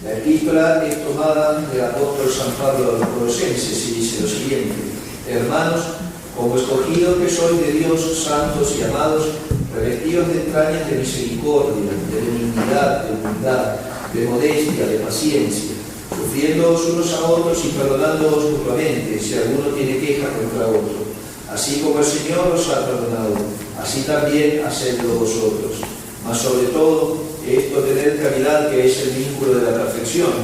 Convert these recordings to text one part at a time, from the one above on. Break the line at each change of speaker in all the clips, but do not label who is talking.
La epístola es tomada del apóstol San Pablo a los Colosenses y dice lo siguiente: hermanos, como escogidos que sois de Dios, santos y amados, revestidos de entrañas de misericordia, de benignidad, de humildad, de modestia, de paciencia, sufriéndoos unos a otros y perdonándoos mutuamente, si alguno tiene queja contra otro. Así como el Señor os ha perdonado, así también hacedlo vosotros. Mas sobre todo, esto tened caridad, que es el vínculo de la perfección,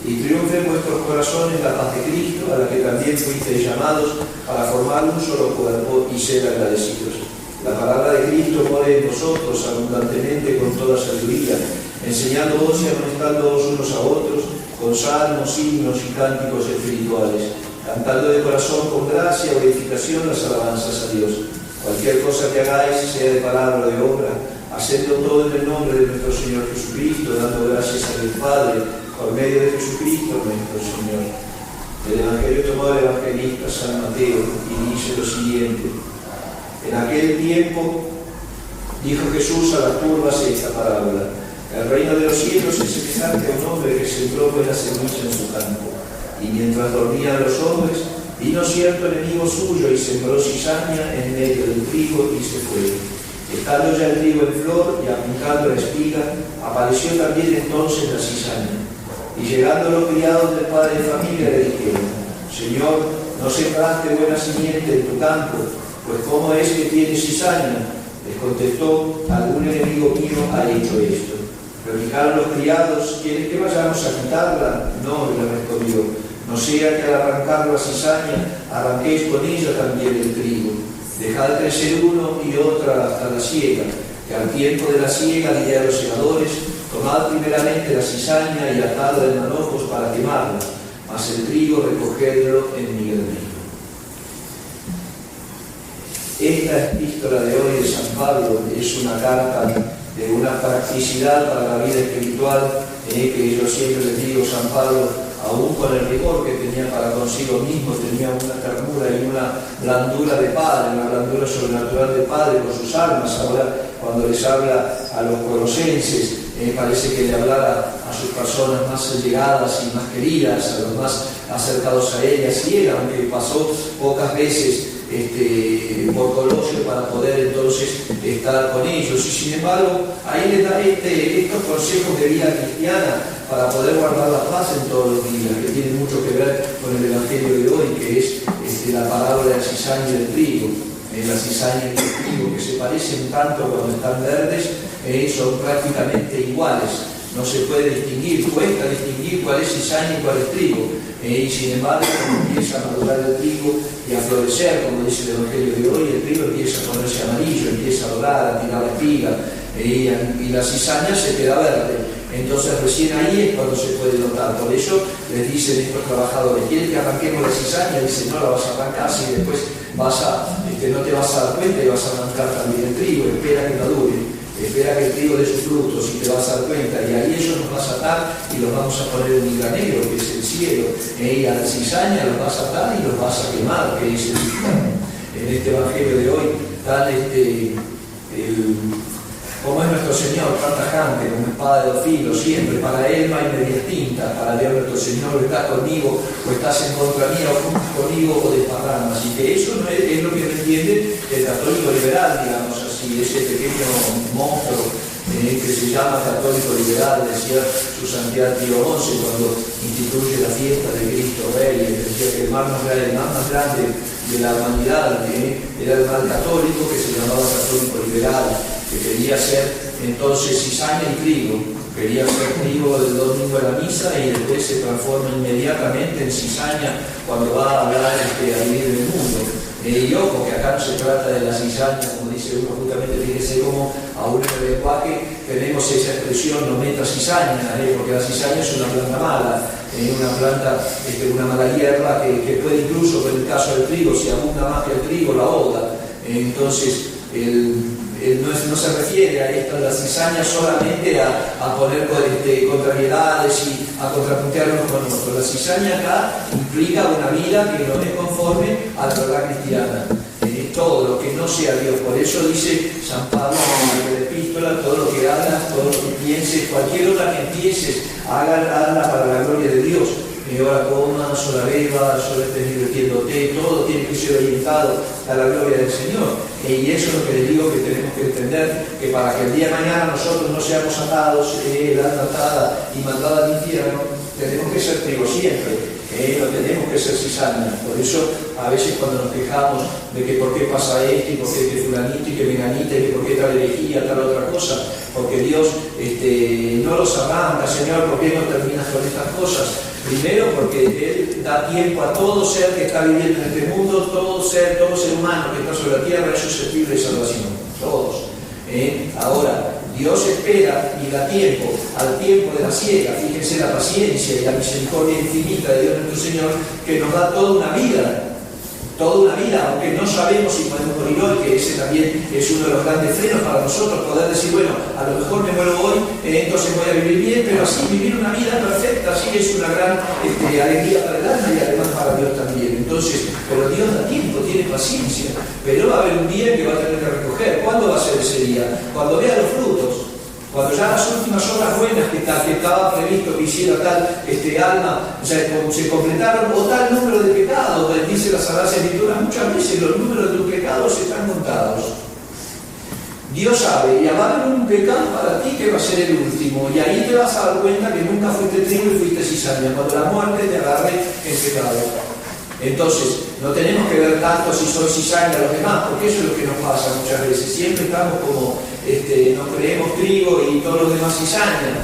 y triunfe en vuestros corazones la paz de Cristo, a la que también fuisteis llamados para formar un solo cuerpo y ser agradecidos. La palabra de Cristo more en vosotros abundantemente con toda sabiduría, enseñándoos y amonestándoos unos a otros con salmos, himnos y cánticos espirituales, cantando de corazón con gracia o edificación las alabanzas a Dios. Cualquier cosa que hagáis, sea de palabra o de obra, hacedlo todo en el nombre de nuestro Señor Jesucristo, dando gracias a Dios Padre, por medio de Jesucristo nuestro Señor. El Evangelio tomado del evangelista San Mateo y dice lo siguiente: en aquel tiempo dijo Jesús a las turbas esta parábola: el reino de los cielos es semejante a un hombre que sembró buena semilla en su campo, y mientras dormían los hombres, vino cierto enemigo suyo y sembró cizaña en medio del trigo y se fue. Estando ya el trigo en flor y apuntando la espiga, apareció también entonces la cizaña. Y llegando los criados del padre de familia le dijeron: Señor, ¿no sembraste buena simiente en tu campo? Pues ¿cómo es que tiene cizaña? Les contestó: algún enemigo mío ha hecho esto. Replicaron los criados: ¿Quieres que vayamos a quitarla? No, le respondió, no sea que al arrancar la cizaña arranquéis con ella también el trigo. Dejad crecer uno y otra hasta la siega, que al tiempo de la siega diré a los segadores: tomad primeramente la cizaña y atadla de manojos para quemarla, mas el trigo recogedlo en mi granero. Esta epístola de hoy de San Pablo es una carta de una practicidad para la vida espiritual, que yo siempre les digo, San Pablo, aún con el rigor que tenía para consigo mismo, tenía una ternura y una blandura de padre, una blandura sobrenatural de padre con sus almas. Ahora, cuando les habla a los colosenses, parece que le hablara a sus personas más allegadas y más queridas, a los más acercados a ellas, y él, aunque pasó pocas veces por Colosio para poder entonces estar con ellos, y sin embargo ahí les da estos consejos de vida cristiana para poder guardar la paz en todos los días, que tiene mucho que ver con el Evangelio de hoy, que es la parábola de la cizaña y del trigo. La cizaña y el trigo, que se parecen tanto cuando están verdes, son prácticamente iguales. No se puede distinguir, cuesta distinguir cuál es cizaña y cuál es trigo. Y sin embargo, cuando empieza a madurar el trigo y a florecer, como dice el Evangelio de hoy, el trigo empieza a ponerse amarillo, empieza a dorar, a tirar la espiga, y la cizaña se queda verde. Entonces recién ahí es cuando se puede notar. Por eso les dicen estos trabajadores: ¿quieres que arranquemos la cizaña? Dicen: no la vas a arrancar, si después no te vas a dar cuenta y vas a arrancar también el trigo. Espera que madure, espera que el trigo dé sus frutos y te vas a dar cuenta, y ahí ellos los vas a atar y los vamos a poner en el granero, que es el cielo, y a la cizaña los vas a atar y los vas a quemar, que es el infierno. En este Evangelio de hoy dan como es nuestro Señor, tan tajante, como espada de dos filos, siempre. Para Él no hay medias tintas. Para Dios nuestro Señor: estás conmigo o estás en contra mía, o juntas conmigo o desparramas. Así que eso no es lo que entiende el católico liberal, digamos así, ese pequeño monstruo que se llama católico liberal. Decía su santidad Pío XI cuando instituye la fiesta de Cristo Rey, decía que el mal más grande de la humanidad era el mal católico, que se llamaba católico liberal, que quería ser entonces cizaña y trigo. Quería ser trigo del domingo de la misa y después se transforma inmediatamente en cizaña cuando va a hablar a vivir en el mundo. Y ojo, que acá no se trata de la cizaña, como dice uno, justamente fíjese cómo aún en el lenguaje tenemos esa expresión: no meta cizaña, porque la cizaña es una planta mala, una planta, una mala hierba que puede incluso, en el caso del trigo, si abunda más que el trigo, la ahoga. Entonces, no se refiere a esto, la cizaña, solamente a poner contrariedades y a contrapuntear unos con otros. La cizaña acá implica una vida que no es conforme a la verdad cristiana. todo lo que no sea Dios. Por eso dice San Pablo en la epístola, todo lo que hagas, todo lo que pienses, cualquier obra que empieces, hazla para la gloria de Dios. Ora comas, ora bebas, ora estés divirtiéndote, todo tiene que ser orientado a la gloria del Señor. Y eso es lo que les digo que tenemos que entender, que para que el día de mañana nosotros no seamos atados, el alma atada y mandada al infierno, tenemos que ser trigo siempre. No tenemos que ser cizaña. Por eso a veces cuando nos quejamos de que por qué pasa esto y por qué que fulanito y que menganita y que por qué tal herejía, tal otra cosa, porque Dios no los arranca, Señor, ¿por qué no terminas con estas cosas? Primero porque Él da tiempo a todo ser que está viviendo en este mundo, todo ser humano que está sobre la tierra es susceptible de salvación, todos. Ahora, Dios espera y da tiempo al tiempo de la siega. Fíjense la paciencia y la misericordia infinita de Dios nuestro Señor, que nos da toda una vida, aunque no sabemos si podemos morir hoy, que ese también es uno de los grandes frenos para nosotros, poder decir, bueno, a lo mejor me muero hoy, entonces voy a vivir bien, pero así vivir una vida perfecta, así es una gran alegría para el alma y además para Dios también. Entonces, pero Dios da tiempo, tiene paciencia, pero va a haber un día en que va a tener que recoger. ¿Cuándo va a ser ese día? Cuando vea los frutos. Cuando ya las últimas obras buenas que estaba previsto que hiciera tal alma, o sea, se completaron, o tal número de pecados, dice la Sagrada Escritura, muchas veces los números de tus pecados están contados. Dios sabe, y va a haber un pecado para ti que va a ser el último, y ahí te vas a dar cuenta que nunca fuiste trigo y fuiste cizaña, cuando la muerte te agarre en pecado. Entonces, no tenemos que ver tanto si son cizaña los demás, porque eso es lo que nos pasa muchas veces. Siempre estamos como, nos creemos trigo y todos los demás cizaña.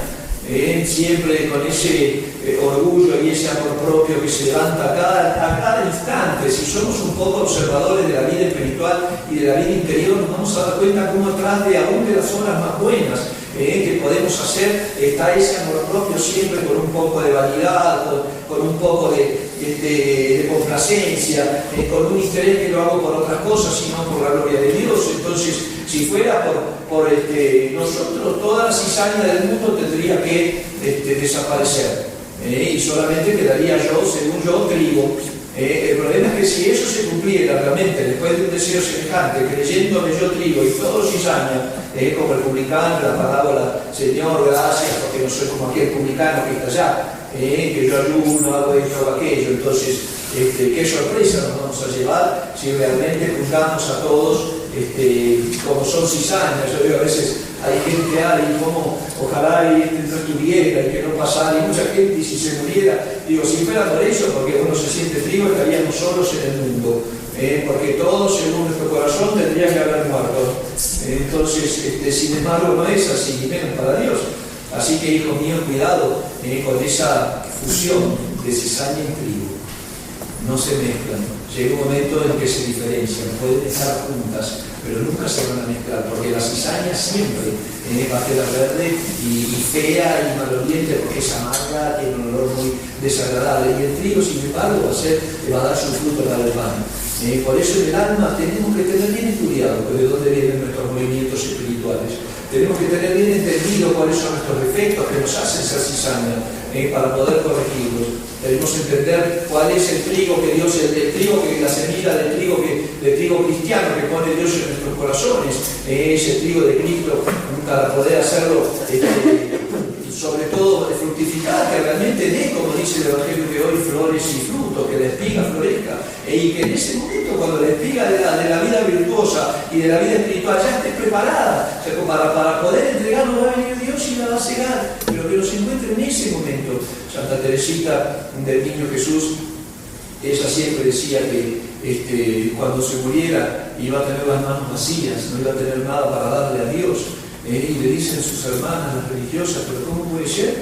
Siempre con ese orgullo y ese amor propio que se levanta a cada instante. Si somos un poco observadores de la vida espiritual y de la vida interior, nos vamos a dar cuenta cómo atrás de aún de las obras más buenas que podemos hacer está ese amor propio siempre con un poco de vanidad, con un poco de complacencia, con un interés que lo hago por otras cosas, sino por la gloria de Dios. Entonces, si fuera por nosotros, toda la cizaña del mundo tendría que desaparecer, y solamente quedaría yo, según yo, trigo. El problema es que si eso se cumpliera realmente después de un deseo semejante, creyéndome yo trigo y todo cizaña, como el publicano, la parábola, Señor, gracias, porque no soy como aquel publicano que está allá, que yo ayuno, hago esto, hago aquello. Entonces, qué sorpresa nos vamos a llevar si realmente juzgamos a todos como son cizañas. Yo veo a veces hay gente, y como ojalá no estuviera y que no pasara, y mucha gente, y si se muriera, digo, si fuera por eso, porque uno se siente trigo, estaríamos solos en el mundo, porque todos según nuestro corazón tendrían que haber muerto. Entonces, sin embargo, no es así, ni menos para Dios. Así que, hijos míos, cuidado con esa fusión de cizaña y trigo. No se mezclan. Llega un momento en que se diferencian, pueden estar juntas, pero nunca se van a mezclar, porque la cizaña siempre va a quedar verde y fea y maloliente, porque es amarga, tiene un olor muy desagradable, y el trigo, sin embargo, va a dar su fruto para el pan. Por eso en el alma tenemos que tener bien estudiado de dónde vienen nuestros movimientos espirituales. Tenemos que tener bien entendido cuáles son nuestros defectos que nos hacen ser cizaña, para poder corregirlos. Debemos entender cuál es el trigo que Dios, el trigo que la semilla del trigo cristiano que pone Dios en nuestros corazones, ese trigo de Cristo, para poder hacerlo, sobre todo de fructificar, que realmente dé, como dice el Evangelio de hoy, flores y frutos, que la espiga florezca, y que en ese momento, cuando la espiga de la vida virtuosa y de la vida espiritual ya esté preparada, o sea, para poder entregarlo, va a venir Dios y la va a cegar, pero que nos encuentre en ese momento. Santa Teresita del Niño Jesús, ella siempre decía que cuando se muriera iba a tener las manos vacías, no iba a tener nada para darle a Dios. Y le dicen sus hermanas, las religiosas, pero ¿cómo puede ser?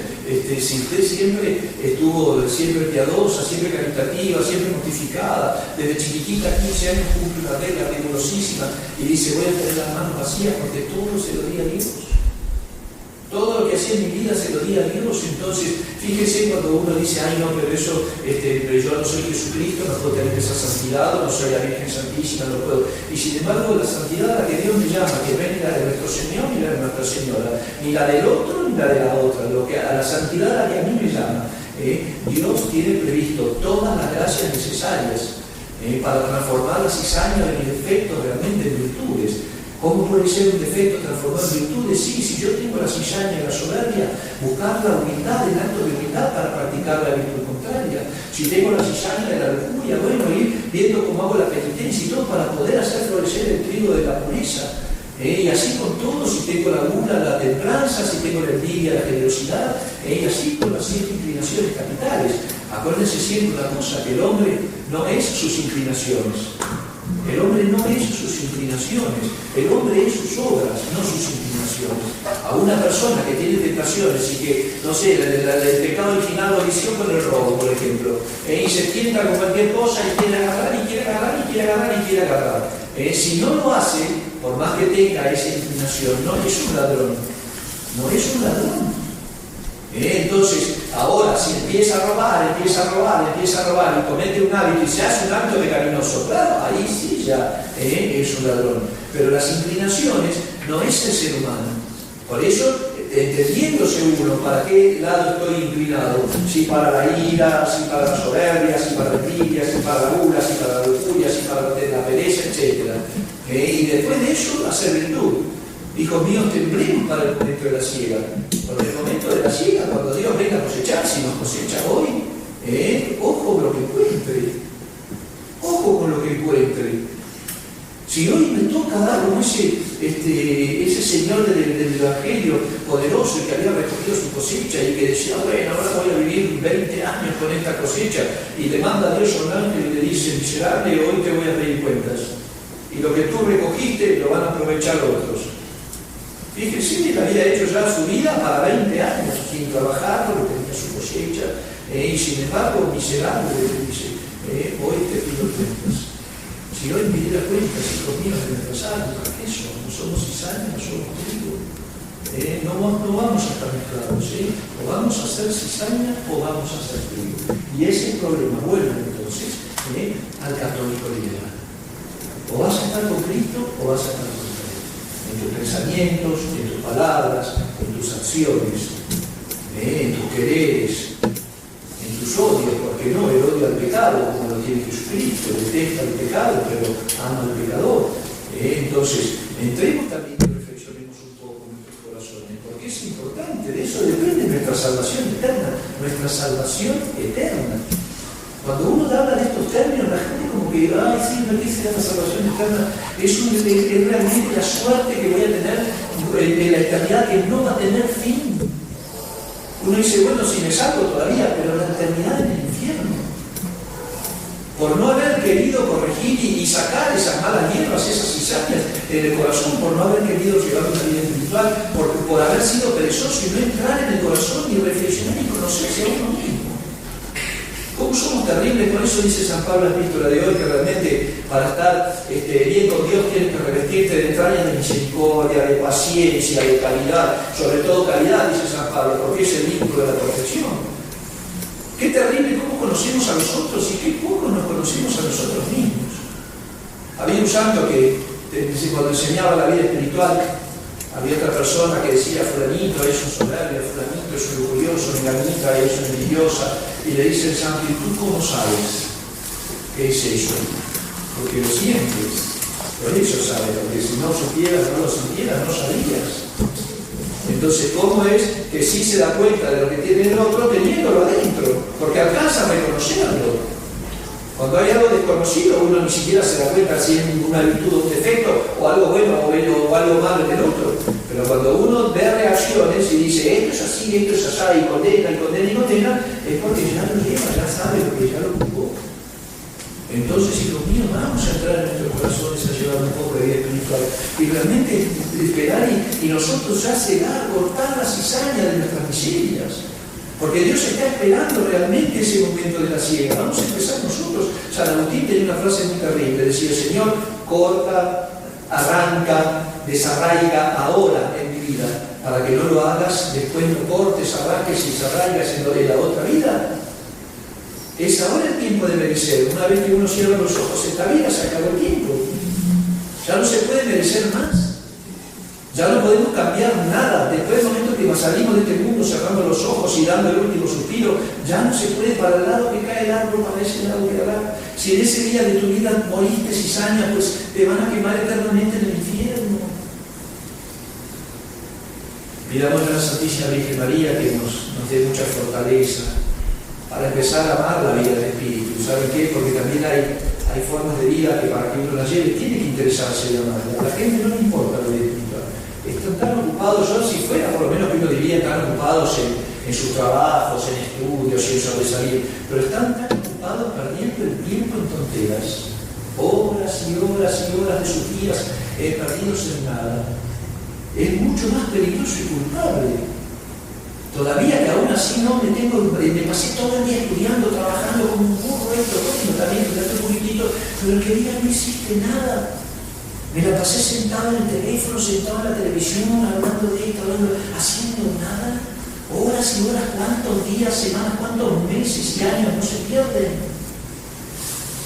Si usted siempre estuvo siempre piadosa, siempre caritativa, siempre mortificada, desde chiquitita, 15 años cumple una regla rigurosísima, y dice, voy a tener las manos vacías porque todo se lo di a Dios. Todo lo que hacía en mi vida se lo di a Dios. Entonces, fíjese cuando uno dice, ay no, pero eso, pero yo no soy Jesucristo, no puedo tener esa santidad, no soy la Virgen Santísima, no puedo. Y sin embargo, la santidad a la que Dios me llama, que no es ni la de nuestro Señor ni la de Nuestra Señora, ni la del otro ni la de la otra, a la santidad a la que a mí me llama, Dios tiene previsto todas las gracias necesarias para transformar la cizaña de mis defectos realmente en virtudes. ¿Cómo puede ser un defecto transformado en virtudes? Sí, si yo tengo la cizaña y la soberbia, buscar la humildad, el acto de humildad para practicar la virtud contraria. Si tengo la cizaña y la lujuria, bueno, ir viendo cómo hago la penitencia y todo para poder hacer florecer el trigo de la pureza. Y así con todo, si tengo la gula, la templanza, si tengo la envidia, la generosidad, y así con las 7 inclinaciones capitales. Acuérdense siempre una cosa, que el hombre no es sus inclinaciones. El hombre no es sus inclinaciones, el hombre es sus obras, no sus inclinaciones. A una persona que tiene tentaciones y que, no sé, el pecado original lo inició con el robo, por ejemplo, y se tienta con cualquier cosa y quiere agarrar, y quiere agarrar, y quiere agarrar, y quiere agarrar. Si no lo hace, por más que tenga esa inclinación, no es un ladrón, no es un ladrón. Entonces, ahora, si empieza a robar y comete un hábito y se hace un acto pecaminoso, claro, ahí sí ya es un ladrón. Pero las inclinaciones no es el ser humano. Por eso, entendiéndose uno para qué lado estoy inclinado, si para la ira, si para la soberbia, si para la envidia, si para la gula, si para la lujuria, si para la pereza, etc. Y después de eso, hacer virtud. Hijos míos, temblemos para el momento de la siega. Porque el momento de la siega, cuando Dios venga a cosechar, si nos cosecha hoy, ojo con lo que encuentre. Ojo con lo que encuentre. Si hoy me toca dar como ese señor del Evangelio poderoso que había recogido su cosecha y que decía, bueno, ahora voy a vivir 20 años con esta cosecha, y le manda a Dios a un ángel y le dice, miserable, hoy te voy a pedir cuentas. Y lo que tú recogiste lo van a aprovechar otros. Fíjese, él había hecho ya su vida para 20 años, sin trabajar, porque tenía su cosecha, y sin embargo, miserable, le dice, hoy te pido cuentas. Si hoy me diera cuentas, hijos míos, de nuestras almas, ¿qué somos? ¿Somos cizaña o somos trigo? No vamos a estar mezclados, o vamos a hacer cizaña o vamos a hacer trigo. Y ese problema vuelve entonces al católico liberal. O vas a estar con Cristo o vas a estar con Cristo. En tus pensamientos, en tus palabras, en tus acciones, en tus quereres, en tus odios, porque no, el odio al pecado, como lo tiene Jesucristo, detesta el pecado, pero ama al pecador. Entonces, entremos también y reflexionemos un poco en nuestros corazones, porque es importante, de eso depende nuestra salvación eterna, Cuando uno habla de estos términos, la gente como que, ay, sí, no quisiera la salvación eterna, es realmente la suerte que voy a tener en la eternidad, que no va a tener fin. Uno dice, bueno, si me salvo todavía, pero la eternidad en el infierno. Por no haber querido corregir y sacar esas malas hierbas, esas cizañas en el corazón, por no haber querido llevar una vida espiritual, por haber sido perezoso y no entrar en el corazón y reflexionar y conocerse a uno mismo. ¿Cómo somos terribles? Por eso dice San Pablo en la epístola de hoy, que realmente para estar bien con Dios tienes que revestirte de entrañas de misericordia, de paciencia, de caridad, sobre todo caridad, dice San Pablo, porque es el vínculo de la perfección. Qué terrible cómo conocemos a los otros y qué poco nos conocemos a nosotros mismos. Había un santo que cuando enseñaba la vida espiritual, había otra persona que decía, fulanito es un soberbio, fulanito es un lujurioso, menganita es una envidiosa, y le dice el santo, ¿y tú cómo sabes qué es eso? Porque lo sientes, por eso sabes, porque si no supieras, no lo sintieras, no sabías. Entonces, ¿cómo es que sí se da cuenta de lo que tiene el otro teniéndolo adentro? Porque alcanza a reconocerlo. Cuando hay algo desconocido, uno ni siquiera se da cuenta si es una virtud o un defecto, o algo bueno o algo malo en el otro. Pero cuando uno ve reacciones y dice, esto es así, esto es así, y condena, es porque ya lo lleva, ya sabe, porque ya lo jugó. Entonces, hijos míos, vamos a entrar en nuestros corazones a llevar un poco de vida espiritual y realmente esperar y nosotros ya cegar, cortar la cizaña de nuestras miserias. Porque Dios está esperando realmente ese momento de la siega. Vamos a empezar nosotros. San Agustín tenía una frase muy terrible. Decía, Señor, corta, arranca, desarraiga ahora en mi vida, para que no lo hagas, después no cortes, arranques y desarraigas en la otra vida. Es ahora el tiempo de merecer. Una vez que uno cierra los ojos, esta vida se acabó el tiempo. Ya no se puede merecer más. Ya no podemos cambiar nada. Después del momento que salimos de este mundo cerrando los ojos y dando el último suspiro, ya no se puede para el lado que cae el árbol, para ese lado que hará. Si en ese día de tu vida moriste cizaña, pues te van a quemar eternamente en el infierno. Pidamos a la Santísima Virgen María que nos dé mucha fortaleza para empezar a amar la vida del Espíritu. ¿Saben qué? Porque también hay formas de vida que para que uno las lleve tiene que interesarse de amarla. A la gente no le importa lo espiritual. Están tan ocupados, yo si fuera, por lo menos que uno diría, tan ocupados en sus trabajos, en estudios y en sobresalir, pero están tan ocupados perdiendo el tiempo en tonteras, horas y horas y horas de sus días perdidos en nada. Es mucho más peligroso y culpable. Todavía que aún así me pasé todo el día estudiando, trabajando como un burro, también estudiando un poquitito, pero el que día no hiciste nada. Me la pasé sentado en el teléfono, sentado en la televisión, hablando de esto, haciendo nada. Horas y horas, cuántos días, semanas, cuántos meses y años no se pierden.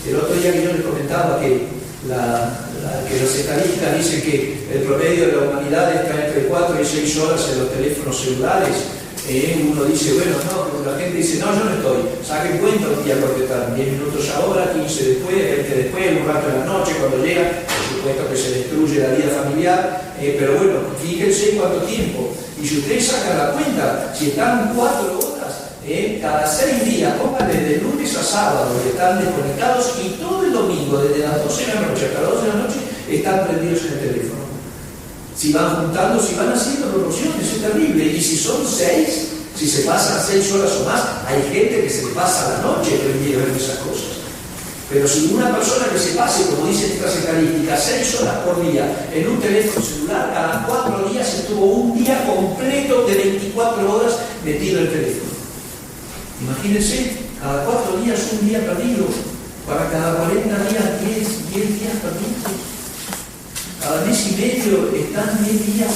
El otro día que yo les comentaba que las estadísticas dicen que el promedio de la humanidad está entre 4 y 6 horas en los teléfonos celulares. Uno dice, bueno, no, la gente dice, no, yo no estoy. Saquen cuenta un día porque están 10 minutos ahora, 15 después, 20 después, un rato en la noche, cuando llega, por supuesto que se destruye la vida familiar, pero bueno, fíjense cuánto tiempo. Y si ustedes sacan la cuenta, si están 4 horas, cada 6 días, pónganle desde lunes a sábado, que están desconectados, y todo el domingo, desde las 12 de la noche hasta las 12 de la noche, están prendidos en el teléfono. Si van juntando, si van haciendo proporciones, es terrible. Y si son 6, si se pasan 6 horas o más, hay gente que se le pasa la noche prendida a ver esas cosas. Pero si una persona que se pase, como dicen estas estadísticas, 6 horas por día en un teléfono celular, cada 4 días estuvo un día completo de 24 horas metido en el teléfono. Imagínense, cada 4 días un día perdido, para cada 40 días 10 días perdidos. Cada mes y medio están 10 días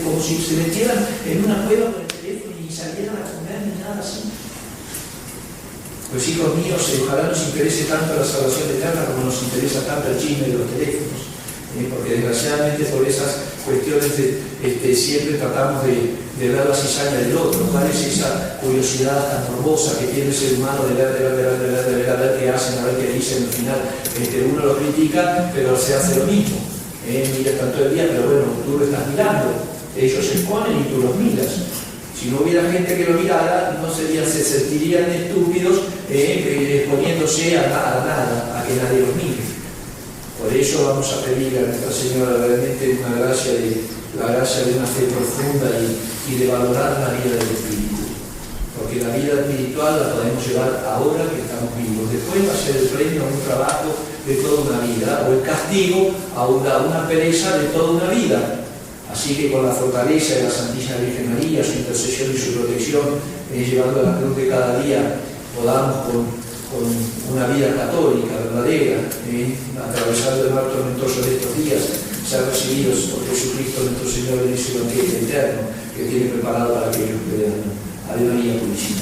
como si se metieran en una cueva con el teléfono y salieran a comer ni nada así. Pues hijos míos, ojalá nos interese tanto la salvación eterna como nos interesa tanto el chisme de los teléfonos. Porque desgraciadamente por esas cuestiones siempre tratamos de ver la cizaña del otro. ¿Cuál es esa curiosidad tan morbosa que tiene el ser humano de ver qué hacen, a ver qué dicen? Al final uno lo critica, pero se hace lo mismo. Mira tanto el día, pero bueno, tú lo estás mirando. Ellos se exponen y tú los miras. Si no hubiera gente que lo mirara, no se sentirían estúpidos exponiéndose a nada, a que nadie los mire. Por eso vamos a pedirle a Nuestra Señora realmente la gracia de una fe profunda y de valorar la vida del Espíritu. Porque la vida espiritual la podemos llevar ahora que estamos vivos. Después va a ser el premio a un trabajo de toda una vida, o el castigo a una pereza de toda una vida. Así que con la fortaleza de la Santísima Virgen María, su intercesión y su protección, llevando a la cruz de cada día, podamos con una vida católica, verdadera, atravesando el mar tormentoso de estos días, ser recibidos por Jesucristo nuestro Señor en ese banquete eterno que tiene preparado para aquellos que le dan. Ave María Purísima.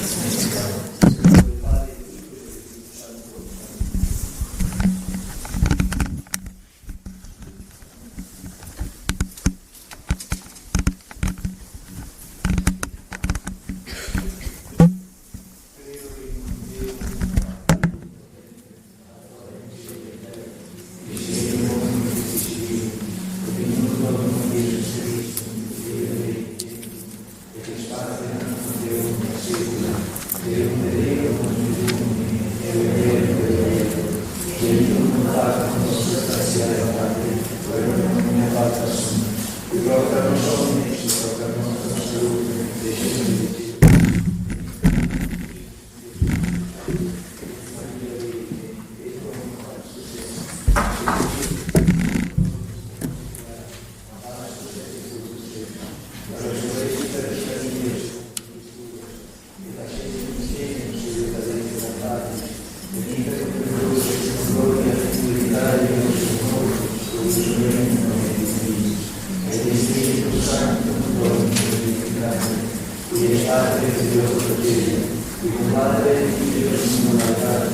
Padre, Hijo y Espíritu Santo,